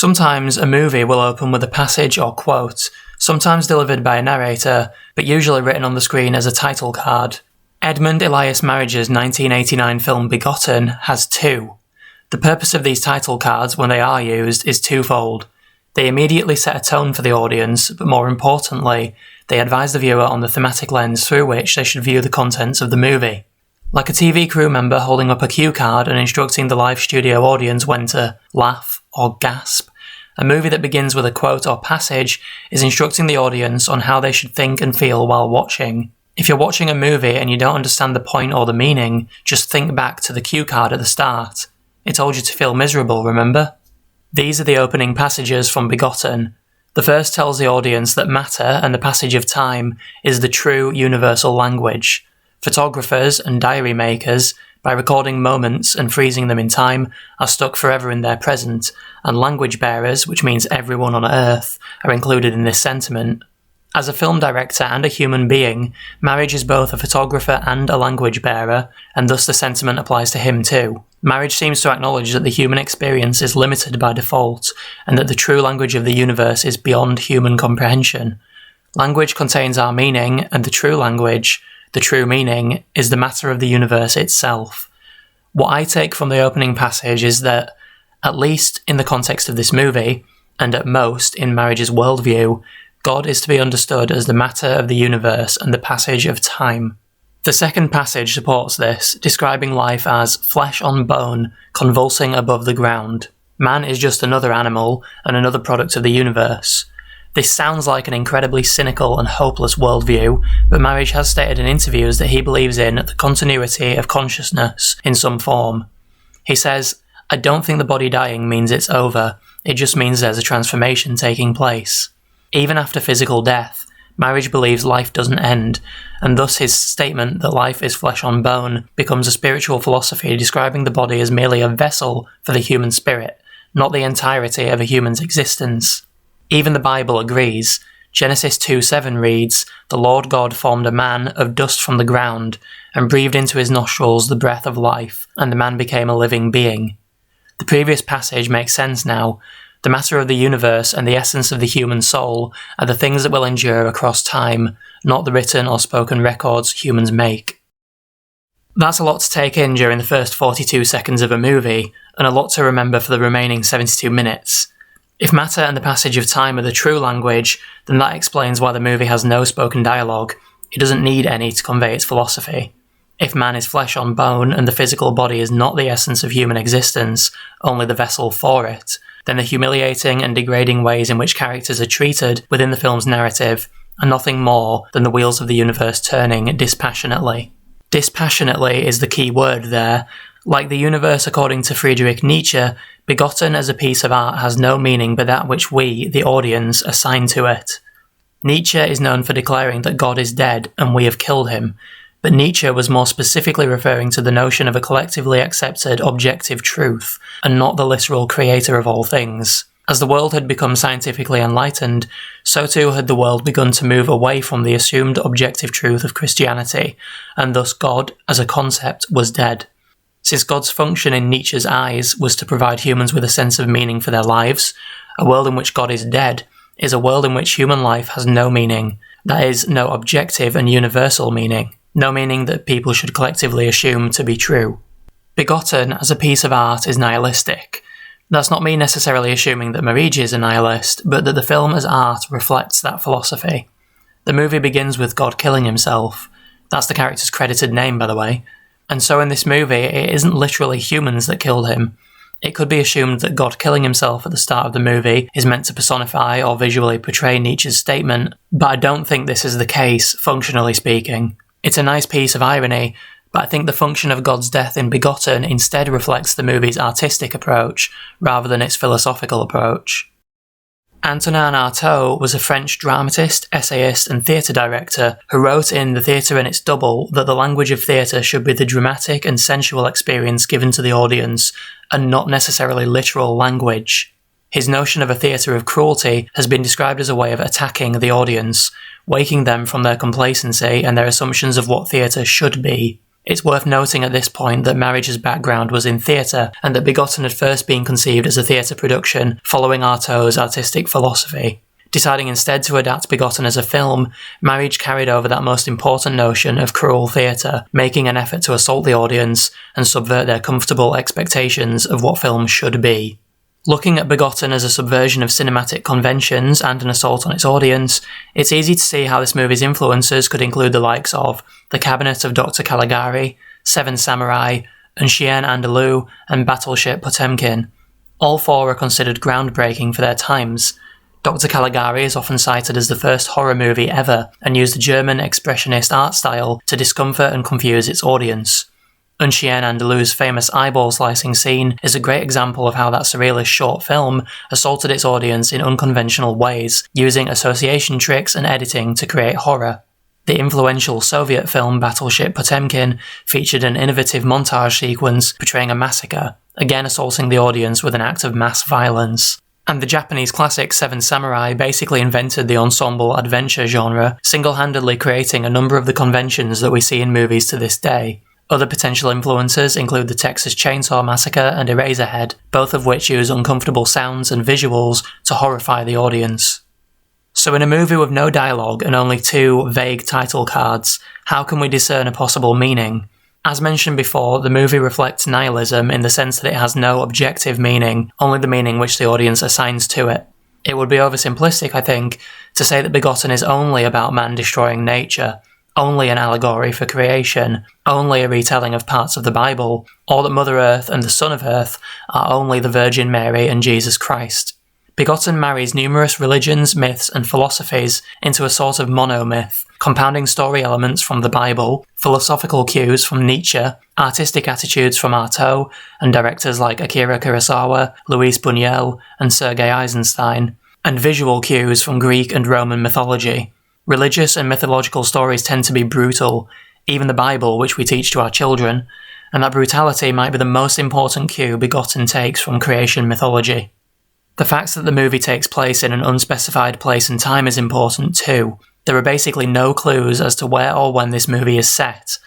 Sometimes a movie will open with a passage or quote, sometimes delivered by a narrator, but usually written on the screen as a title card. Edmund Elias Marriage's 1989 film Begotten has two. The purpose of these title cards, when they are used, is twofold. They immediately set a tone for the audience, but more importantly, they advise the viewer on the thematic lens through which they should view the contents of the movie. Like a TV crew member holding up a cue card and instructing the live studio audience when to laugh or gasp, a movie that begins with a quote or passage is instructing the audience on how they should think and feel while watching. If you're watching a movie and you don't understand the point or the meaning, just think back to the cue card at the start. It told you to feel miserable, remember? These are the opening passages from Begotten. The first tells the audience that matter and the passage of time is the true universal language. Photographers and diary makers, by recording moments and freezing them in time, are stuck forever in their present, and language bearers, which means everyone on Earth, are included in this sentiment. As a film director and a human being, Marriage is both a photographer and a language bearer, and thus the sentiment applies to him too. Marriage seems to acknowledge that the human experience is limited by default, and that the true language of the universe is beyond human comprehension. Language contains our meaning, and the true language, the true meaning, is the matter of the universe itself. What I take from the opening passage is that, at least in the context of this movie, and at most in Marriage's worldview, God is to be understood as the matter of the universe and the passage of time. The second passage supports this, describing life as flesh on bone, convulsing above the ground. Man is just another animal and another product of the universe. This sounds like an incredibly cynical and hopeless worldview, but Marriage has stated in interviews that he believes in the continuity of consciousness in some form. He says, "I don't think the body dying means it's over, it just means there's a transformation taking place." Even after physical death, Marriage believes life doesn't end, and thus his statement that life is flesh on bone becomes a spiritual philosophy describing the body as merely a vessel for the human spirit, not the entirety of a human's existence. Even the Bible agrees. Genesis 2:7 reads, "The Lord God formed a man of dust from the ground, and breathed into his nostrils the breath of life, and the man became a living being." The previous passage makes sense now. The matter of the universe and the essence of the human soul are the things that will endure across time, not the written or spoken records humans make. That's a lot to take in during the first 42 seconds of a movie, and a lot to remember for the remaining 72 minutes. If matter and the passage of time are the true language, then that explains why the movie has no spoken dialogue. It doesn't need any to convey its philosophy. If man is flesh on bone and the physical body is not the essence of human existence, only the vessel for it, then the humiliating and degrading ways in which characters are treated within the film's narrative are nothing more than the wheels of the universe turning dispassionately. Dispassionately is the key word there. Like the universe according to Friedrich Nietzsche, Begotten as a piece of art has no meaning but that which we, the audience, assign to it. Nietzsche is known for declaring that God is dead and we have killed him, but Nietzsche was more specifically referring to the notion of a collectively accepted objective truth, and not the literal creator of all things. As the world had become scientifically enlightened, so too had the world begun to move away from the assumed objective truth of Christianity, and thus God, as a concept, was dead. Since God's function in Nietzsche's eyes was to provide humans with a sense of meaning for their lives, a world in which God is dead is a world in which human life has no meaning, that is, no objective and universal meaning. No meaning that people should collectively assume to be true. Begotten as a piece of art is nihilistic. That's not me necessarily assuming that Marriage is a nihilist, but that the film as art reflects that philosophy. The movie begins with God killing himself. That's the character's credited name, by the way. And so in this movie, it isn't literally humans that killed him. It could be assumed that God killing himself at the start of the movie is meant to personify or visually portray Nietzsche's statement, but I don't think this is the case, functionally speaking. It's a nice piece of irony, but I think the function of God's death in Begotten instead reflects the movie's artistic approach, rather than its philosophical approach. Antonin Artaud was a French dramatist, essayist and theatre director who wrote in The Theatre and Its Double that the language of theatre should be the dramatic and sensual experience given to the audience, and not necessarily literal language. His notion of a theatre of cruelty has been described as a way of attacking the audience, waking them from their complacency and their assumptions of what theatre should be. It's worth noting at this point that Marriage's background was in theatre, and that Begotten had first been conceived as a theatre production following Artaud's artistic philosophy. Deciding instead to adapt Begotten as a film, Marriage carried over that most important notion of cruel theatre, making an effort to assault the audience and subvert their comfortable expectations of what films should be. Looking at Begotten as a subversion of cinematic conventions and an assault on its audience, it's easy to see how this movie's influences could include the likes of The Cabinet of Dr. Caligari, Seven Samurai, Un Chien Andalou, and Battleship Potemkin. All four are considered groundbreaking for their times. Dr. Caligari is often cited as the first horror movie ever and used the German expressionist art style to discomfort and confuse its audience. Un Chien Andalou's famous eyeball-slicing scene is a great example of how that surrealist short film assaulted its audience in unconventional ways, using association tricks and editing to create horror. The influential Soviet film Battleship Potemkin featured an innovative montage sequence portraying a massacre, again assaulting the audience with an act of mass violence. And the Japanese classic Seven Samurai basically invented the ensemble adventure genre, single-handedly creating a number of the conventions that we see in movies to this day. Other potential influences include the Texas Chainsaw Massacre and Eraserhead, both of which use uncomfortable sounds and visuals to horrify the audience. So in a movie with no dialogue and only two vague title cards, how can we discern a possible meaning? As mentioned before, the movie reflects nihilism in the sense that it has no objective meaning, only the meaning which the audience assigns to it. It would be oversimplistic, I think, to say that Begotten is only about man destroying nature, only an allegory for creation, only a retelling of parts of the Bible, or that Mother Earth and the Son of Earth are only the Virgin Mary and Jesus Christ. Begotten marries numerous religions, myths, and philosophies into a sort of monomyth, compounding story elements from the Bible, philosophical cues from Nietzsche, artistic attitudes from Artaud, and directors like Akira Kurosawa, Luis Buñuel, and Sergei Eisenstein, and visual cues from Greek and Roman mythology. Religious and mythological stories tend to be brutal, even the Bible, which we teach to our children, and that brutality might be the most important cue Begotten takes from creation mythology. The fact that the movie takes place in an unspecified place and time is important too. There are basically no clues as to where or when this movie is set.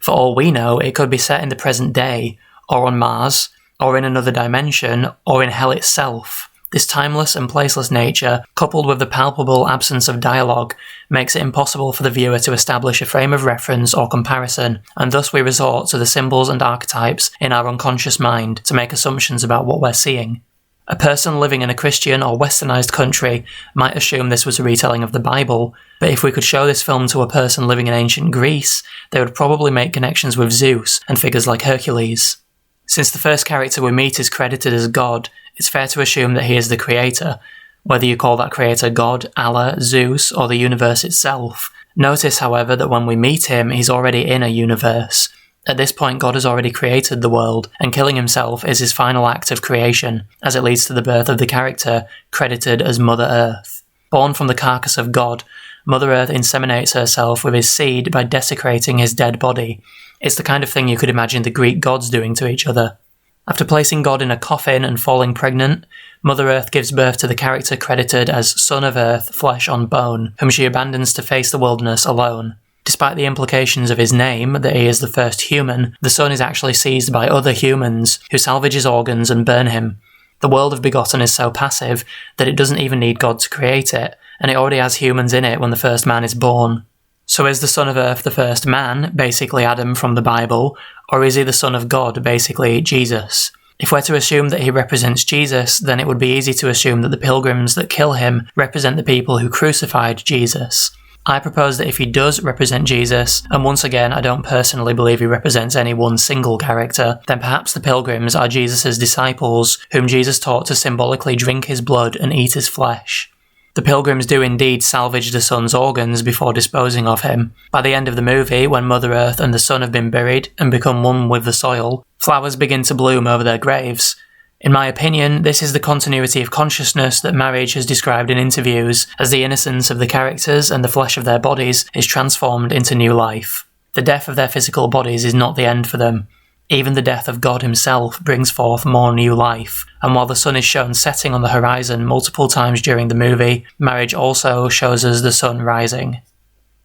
For all we know, it could be set in the present day, or on Mars, or in another dimension, or in hell itself. This timeless and placeless nature, coupled with the palpable absence of dialogue, makes it impossible for the viewer to establish a frame of reference or comparison, and thus we resort to the symbols and archetypes in our unconscious mind to make assumptions about what we're seeing. A person living in a Christian or westernized country might assume this was a retelling of the Bible, but if we could show this film to a person living in ancient Greece, they would probably make connections with Zeus and figures like Hercules. Since the first character we meet is credited as God, it's fair to assume that he is the creator, whether you call that creator God, Allah, Zeus, or the universe itself. Notice, however, that when we meet him, he's already in a universe. At this point, God has already created the world, and killing himself is his final act of creation, as it leads to the birth of the character credited as Mother Earth. Born from the carcass of God, Mother Earth inseminates herself with his seed by desecrating his dead body. It's the kind of thing you could imagine the Greek gods doing to each other. After placing God in a coffin and falling pregnant, Mother Earth gives birth to the character credited as Son of Earth, Flesh on Bone, whom she abandons to face the wilderness alone. Despite the implications of his name, that he is the first human, the son is actually seized by other humans, who salvage his organs and burn him. The world of Begotten is so passive that it doesn't even need God to create it, and it already has humans in it when the first man is born. So is the Son of Earth the first man, basically Adam from the Bible, or is he the Son of God, basically Jesus? If we're to assume that he represents Jesus, then it would be easy to assume that the pilgrims that kill him represent the people who crucified Jesus. I propose that if he does represent Jesus, and once again I don't personally believe he represents any one single character, then perhaps the pilgrims are Jesus' disciples, whom Jesus taught to symbolically drink his blood and eat his flesh. The pilgrims do indeed salvage the son's organs before disposing of him. By the end of the movie, when Mother Earth and the son have been buried and become one with the soil, flowers begin to bloom over their graves. In my opinion, this is the continuity of consciousness that Marriage has described in interviews, as the innocence of the characters and the flesh of their bodies is transformed into new life. The death of their physical bodies is not the end for them. Even the death of God himself brings forth more new life, and while the sun is shown setting on the horizon multiple times during the movie, Marriage also shows us the sun rising.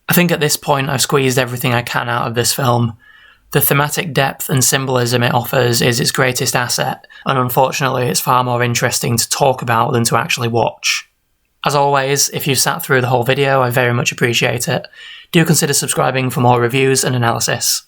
I think at this point I've squeezed everything I can out of this film. The thematic depth and symbolism it offers is its greatest asset, and unfortunately it's far more interesting to talk about than to actually watch. As always, if you've sat through the whole video, I very much appreciate it. Do consider subscribing for more reviews and analysis.